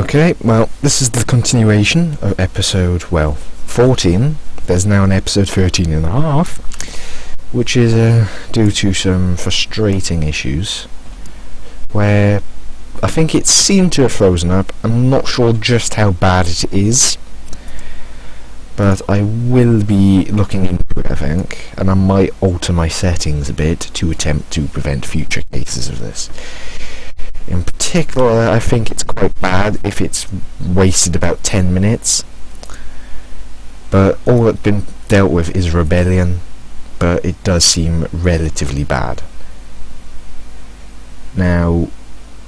Okay, well, this is the continuation of episode, 14. There's now an episode 13 and a half, which is due to some frustrating issues, where I think it seemed to have frozen up. I'm not sure just how bad it is, but I will be looking into it, I think, and I might alter my settings a bit to attempt to prevent future cases of this. In particular, I think it's quite bad if it's wasted about 10 minutes. But all that's been dealt with is rebellion, but it does seem relatively bad. Now,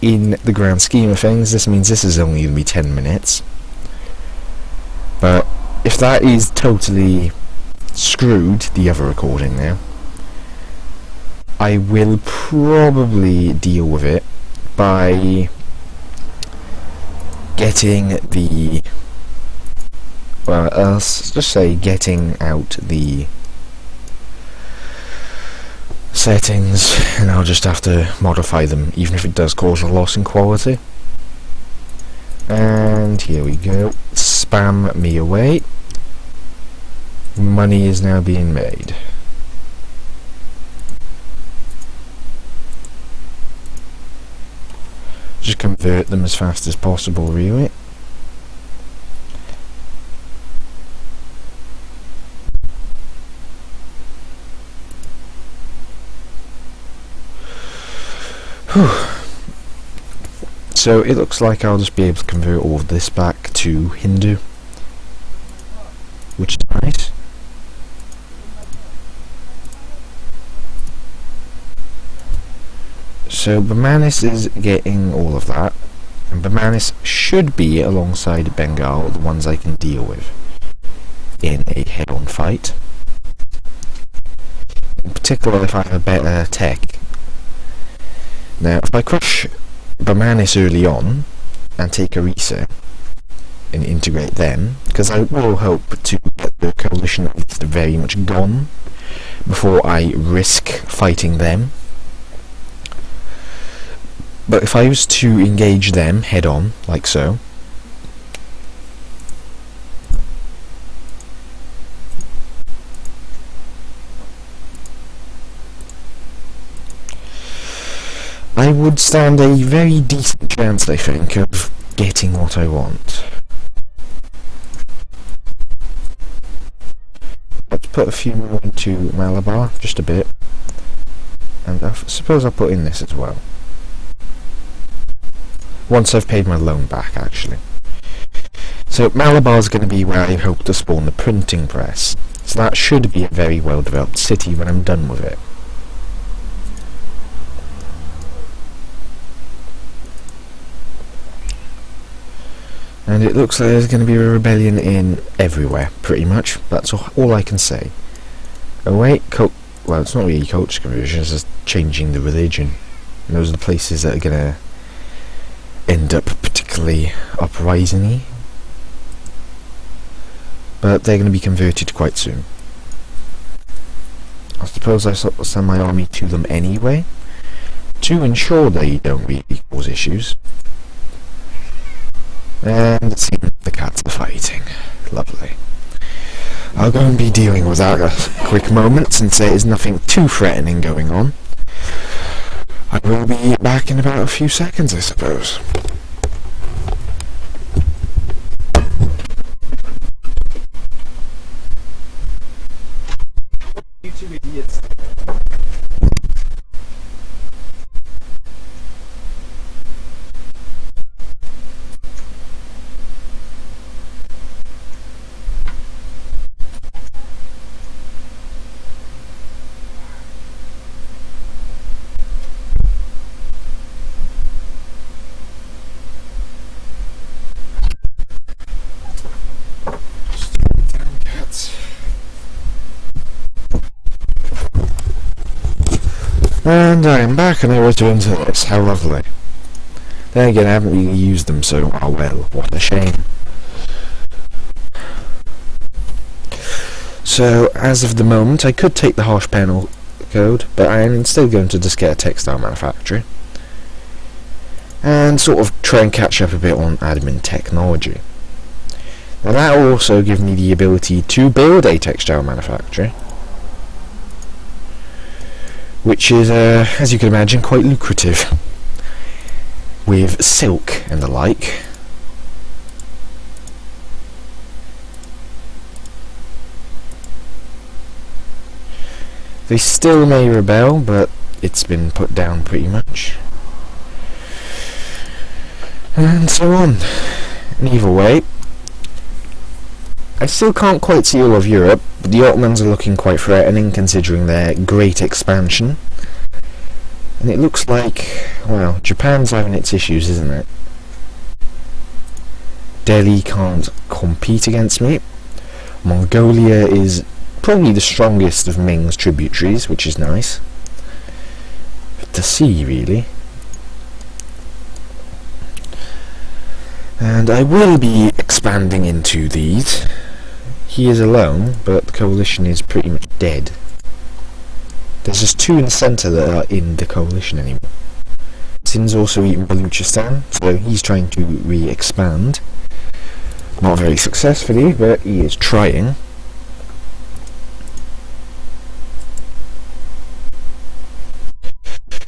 in the grand scheme of things, this means this is only going to be 10 minutes. But if that is totally screwed, the other recording now, I will probably deal with it by getting the, well, let's just say getting out the settings, and I'll just have to modify them, even if it does cause a loss in quality. And here we go. Spam me away. Money is now being made. Just convert them as fast as possible, really. Whew. So it looks like I'll just be able to convert all of this back to Hindu, which is nice. So Bamanis is getting all of that, and Bamanis should be alongside Bengal the ones I can deal with in a head-on fight. In particular, if I have a better tech. Now, if I crush Bamanis early on and take Orissa and integrate them, because I will hope to get the coalition at least very much gone before I risk fighting them. But if I was to engage them head on, like so, I would stand a very decent chance, I think, of getting what I want. Let's put a few more into Malabar, just a bit, and I suppose I'll put in this as well. Once I've paid my loan back, actually. So Malabar's going to be where I hope to spawn the printing press. So that should be a very well developed city when I'm done with it. And it looks like there's going to be a rebellion in everywhere, pretty much. That's all I can say. Oh wait, well, it's not really culture conversion, it's just changing the religion. And those are the places that are going to end up particularly uprising-y, but they're going to be converted quite soon. I suppose I send my army to them anyway, to ensure they don't really cause issues. And it seems the cats are fighting. Lovely. I'll go and be dealing with that a quick moment, since there is nothing too threatening going on. I will be back in about a few seconds, I suppose. You two idiots. And I am back, and I return to this. How lovely. Then again, I haven't really used them, so oh well, what a shame. So, as of the moment, I could take the harsh panel code, but I am instead going to just get a textile manufactory. and sort of try and catch up a bit on admin technology. Now that will also give me the ability to build a textile manufactory, which is, as you can imagine, quite lucrative, with silk and the like. They still may rebel, but it's been put down pretty much. And so on. And either way, I still can't quite see all of Europe, but the Ottomans are looking quite threatening considering their great expansion. And it looks like, well, Japan's having its issues, isn't it? Delhi can't compete against me. Mongolia is probably the strongest of Ming's tributaries, which is nice. But to see, really. And I will be expanding into these. He is alone, but the coalition is pretty much dead. There's just two in the centre that are in the coalition anymore. Sin's also eaten Baluchistan, so he's trying to re-expand. Not very successfully, but he is trying.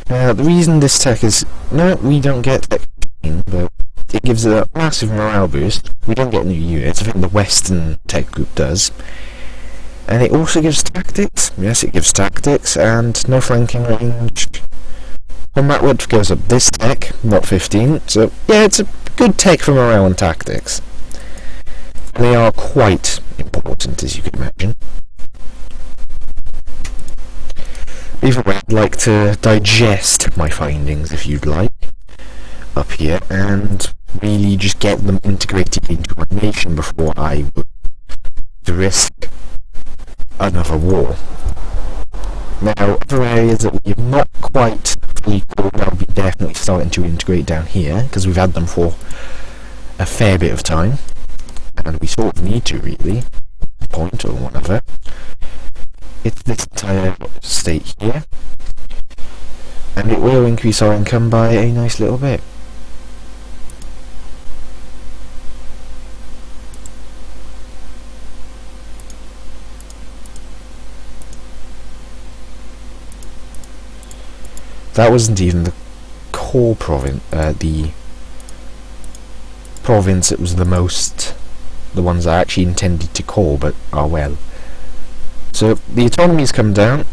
The reason this tech is... No, we don't get tech, but it gives a massive morale boost. We don't get new units, I think the Western tech group does. And it also gives tactics. Yes, it gives tactics, and no flanking range. Combat width goes up this tech, not 15, so yeah, it's a good tech for morale and tactics. They are quite important, as you can imagine. Either way, I'd like to digest my findings, if you'd like, up here, and really just get them integrated into my nation before I would risk another war. Now, other areas that we have not quite fully covered, I'll be definitely starting to integrate down here, because we've had them for a fair bit of time, and we sort of need to, really, point or whatever. It's this entire state here, and it will increase our income by a nice little bit. That wasn't even the core province, the province it was the ones I actually intended to call, but oh well. So the economy's come down.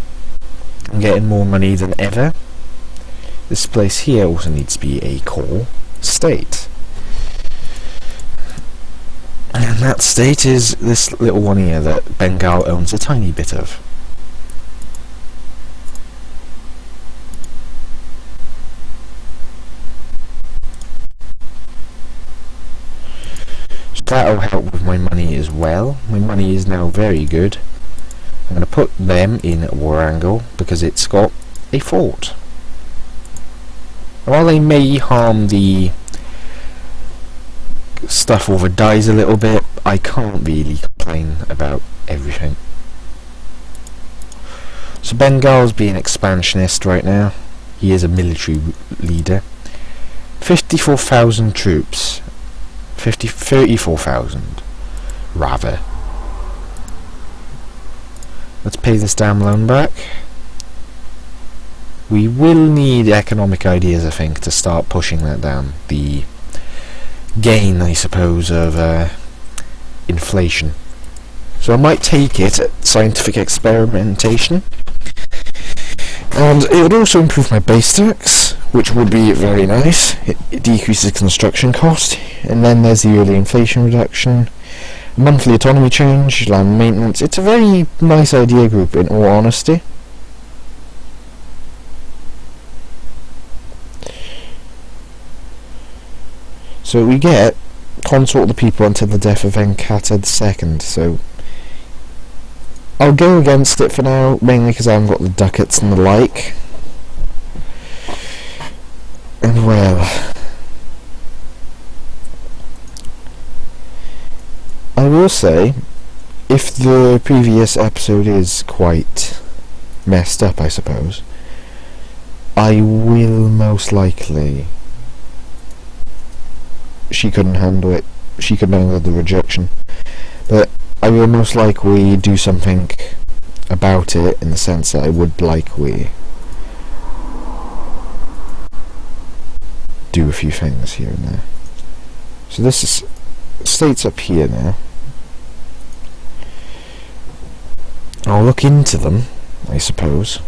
I'm getting more money than ever. This place here also needs to be a core state. And that state is this little one here that Bengal owns a tiny bit of. So that'll help with my money as well. My money is now very good. I'm going to put them in Warangal because it's got a fort. While they may harm the stuff over dies a little bit, I can't really complain about everything. So Bengal's being expansionist right now. He is a military leader. 54,000 troops. 34,000 rather. Let's pay this damn loan back. We will need economic ideas, I think, to start pushing that down. The gain, I suppose, of inflation. So I might take it at scientific experimentation. And it would also improve my base tax, which would be very nice. It decreases construction cost. And then there's the early inflation reduction. Monthly autonomy change, land maintenance. It's a very nice idea group, in all honesty. So we get consort the people until the death of Venkata II. So I'll go against it for now, mainly because I haven't got the ducats and the like. And well, I will say, if the previous episode is quite messed up, I suppose, I will most likely she couldn't handle it. She couldn't handle the rejection. But I will most likely do something about it, in the sense that I would likely do a few things here and there. So this is states up here now. I'll look into them, I suppose.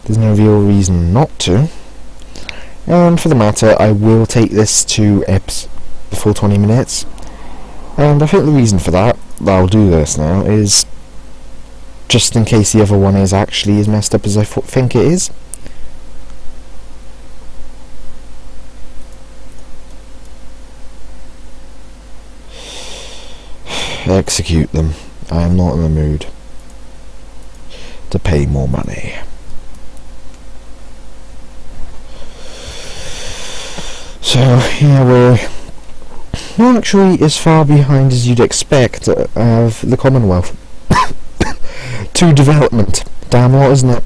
There's no real reason not to. And for the matter, I will take this to the full 20 minutes. And I think the reason for that I'll do this now is just in case the other one is actually as messed up as I think it is. Execute them. I am not in the mood to pay more money. So yeah, we're not actually as far behind as you'd expect of the Commonwealth. To development. Damn lot, isn't it?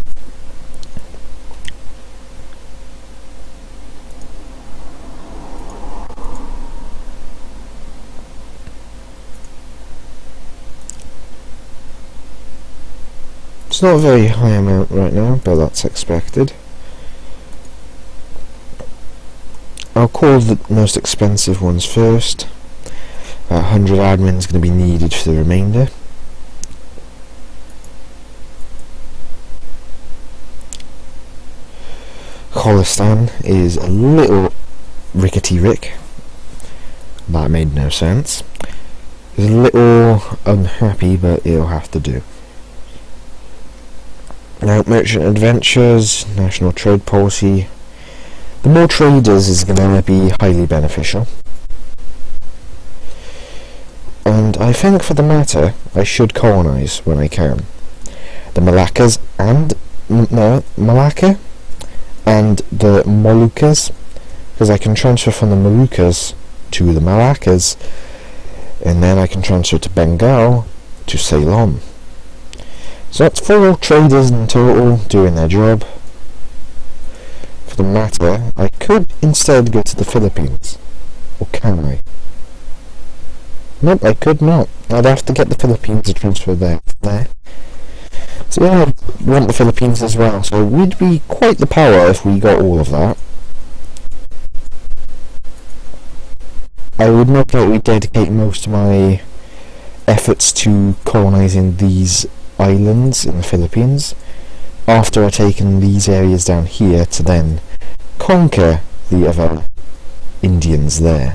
It's not a very high amount right now, but that's expected. I'll call the most expensive ones first. 100 admin is going to be needed for the remainder. Kholistan is a little rickety Rick. That made no sense. He's a little unhappy, but it'll have to do. Now, Merchant Adventures, National Trade Policy. The more traders is going to be highly beneficial. And I think for the matter, I should colonise when I can. The Malaccas and... Malacca? And the Moluccas, because I can transfer from the Moluccas to the Malaccas, and then I can transfer to Bengal to Ceylon. So that's 4 traders in total doing their job. For the matter, I could instead go to the Philippines. Or can I? Nope, I could not. I'd have to get the Philippines to transfer there. So yeah, I want the Philippines as well. So we'd be quite the power if we got all of that. I would most likely dedicate most of my efforts to colonising these islands in the Philippines after I've taken these areas down here to then conquer the other Indians there.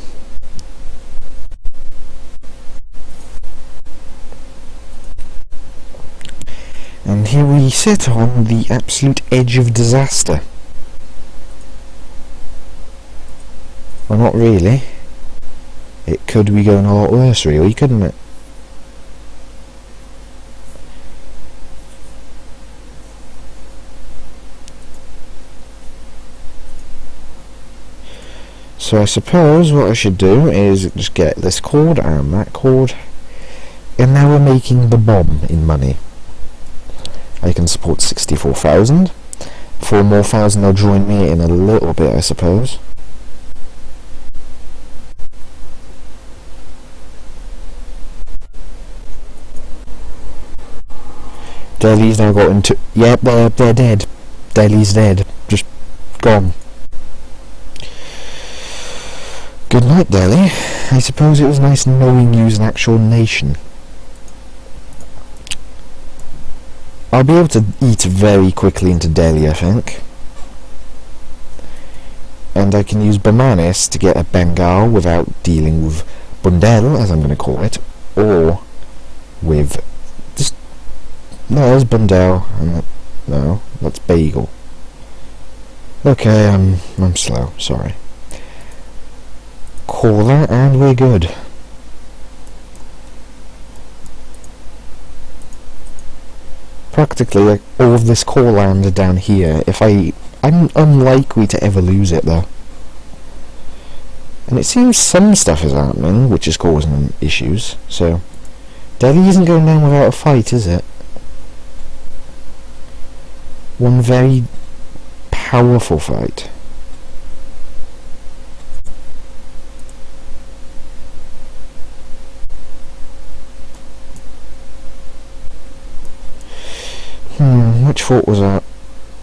And here we sit on the absolute edge of disaster. Well, not really. It could be going a lot worse, really, couldn't it? So I suppose what I should do is just get this cord and that cord, and now we're making the bomb in money. I can support 64,000. 4 more thousand will join me in a little bit, I suppose. Delhi's now got into... Yep, they're dead. Delhi's dead. Just gone. Good night, Delhi. I suppose it was nice knowing you as an actual nation. I'll be able to eat very quickly into Delhi, I think. And I can use Bamanis to get a Bengal without dealing with Bundel, as I'm going to call it, or with... just... no, there's Bundel, and no, that's Bagel. Okay, I'm slow, sorry. Call that, and we're good. Practically, like, all of this core land down here, I'm unlikely to ever lose it, though. And it seems some stuff is happening, which is causing them issues, so... Delhi isn't going down without a fight, is it? one very powerful fight. Which fort was that?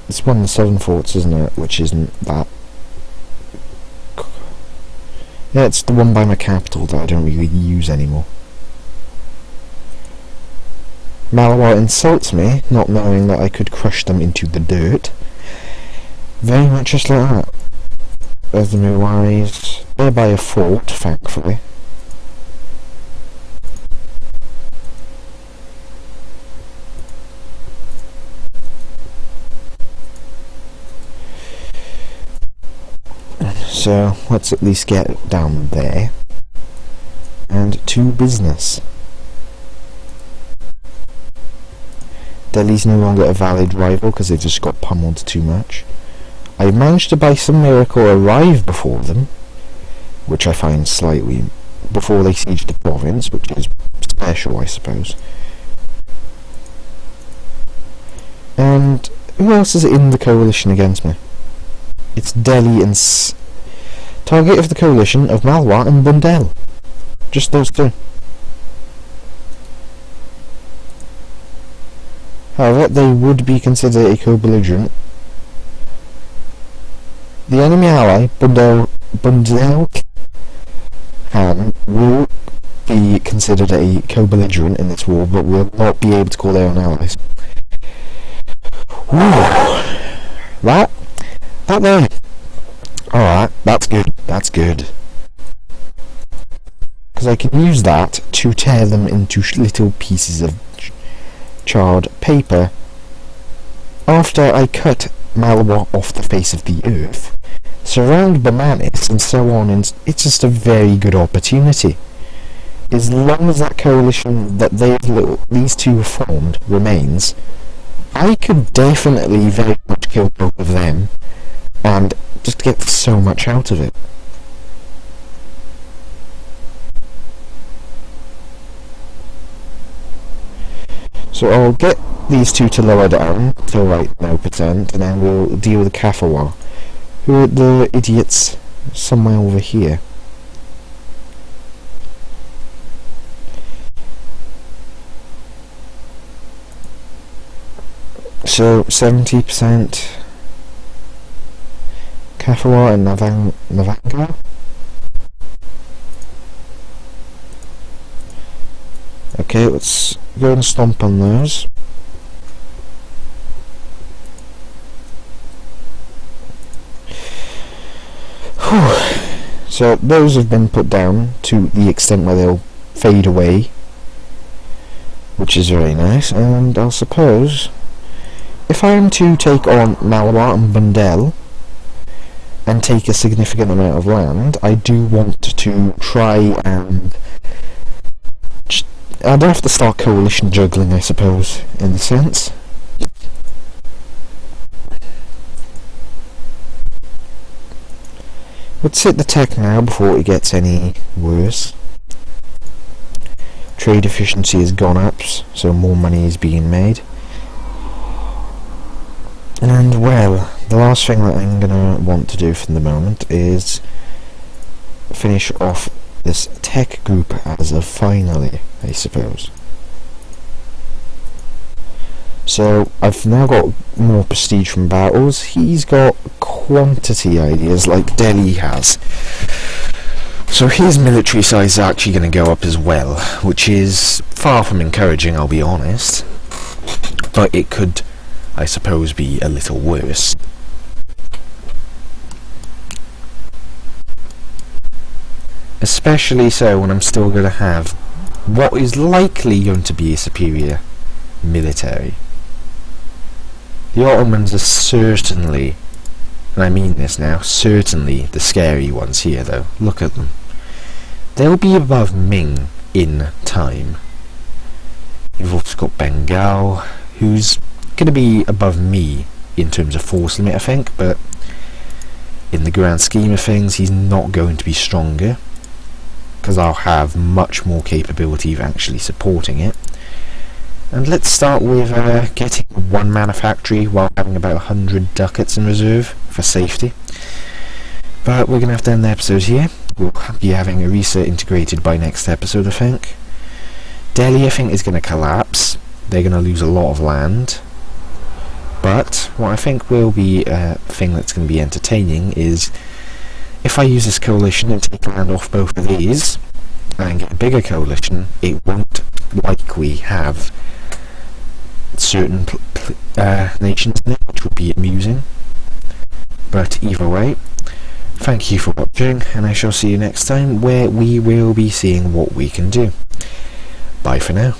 It's one of the 7 forts, isn't it? Which isn't that. Yeah, it's the one by my capital that I don't really use anymore. Malawar insults me, not knowing that I could crush them into the dirt. Very much just like that. There's the Muwaris. They're by a fort, thankfully. So let's at least get down there and to business. Delhi's no longer a valid rival because they've just got pummeled too much. I managed to by some miracle arrive before them, which I find slightly before they sieged the province, which is special, I suppose. And who else is in the coalition against me? It's Delhi and target of the coalition of Malwa and Bundel. Just those two. However, they would be considered a co-belligerent. The enemy ally, Bundel Khan, will be considered a co-belligerent in this war, but will not be able to call their own allies. Ooh. That there. Alright, that's good, that's good. Because I can use that to tear them into little pieces of charred paper after I cut Malwa off the face of the earth, surround Bamanis and so on, and it's just a very good opportunity. As long as that coalition that these two formed remains, I could definitely very much kill both of them and just get so much out of it. So I'll get these two to lower down to right now percent, and then we'll deal with the Kafawa, who are the idiots somewhere over here. So 70% Kafawa and Navanga. Okay, let's go and stomp on those. So those have been put down to the extent where they'll fade away, which is very nice. And I'll suppose if I am to take on Malabar and Bundel and take a significant amount of land, I do want to try and I'd have to start coalition juggling, I suppose, in a sense. Let's hit the tech now before it gets any worse. Trade efficiency has gone up, so more money is being made. And, well, the last thing that I'm going to want to do for the moment is finish off this tech group as of finally, I suppose. So I've now got more prestige from battles. He's got quantity ideas like Delhi has. So his military size is actually going to go up as well, which is far from encouraging, I'll be honest. But it could, I suppose, be a little worse. Especially so when I'm still going to have what is likely going to be a superior military. The Ottomans are certainly, and I mean this now, certainly the scary ones here though. Look at them. They'll be above Ming in time. You've also got Bengal, who's going to be above me in terms of force limit, I think, but in the grand scheme of things, he's not going to be stronger, because I'll have much more capability of actually supporting it. And let's start with getting one manufactory while having about 100 ducats in reserve for safety. But we're going to have to end the episode here. We'll be having a reset integrated by next episode, I think. Delhi, I think, is going to collapse. They're going to lose a lot of land. But what I think will be a thing that's going to be entertaining is if I use this coalition and take land off both of these and get a bigger coalition, it won't likely have certain nations in it, which would be amusing. But either way, thank you for watching, and I shall see you next time, where we will be seeing what we can do. Bye for now.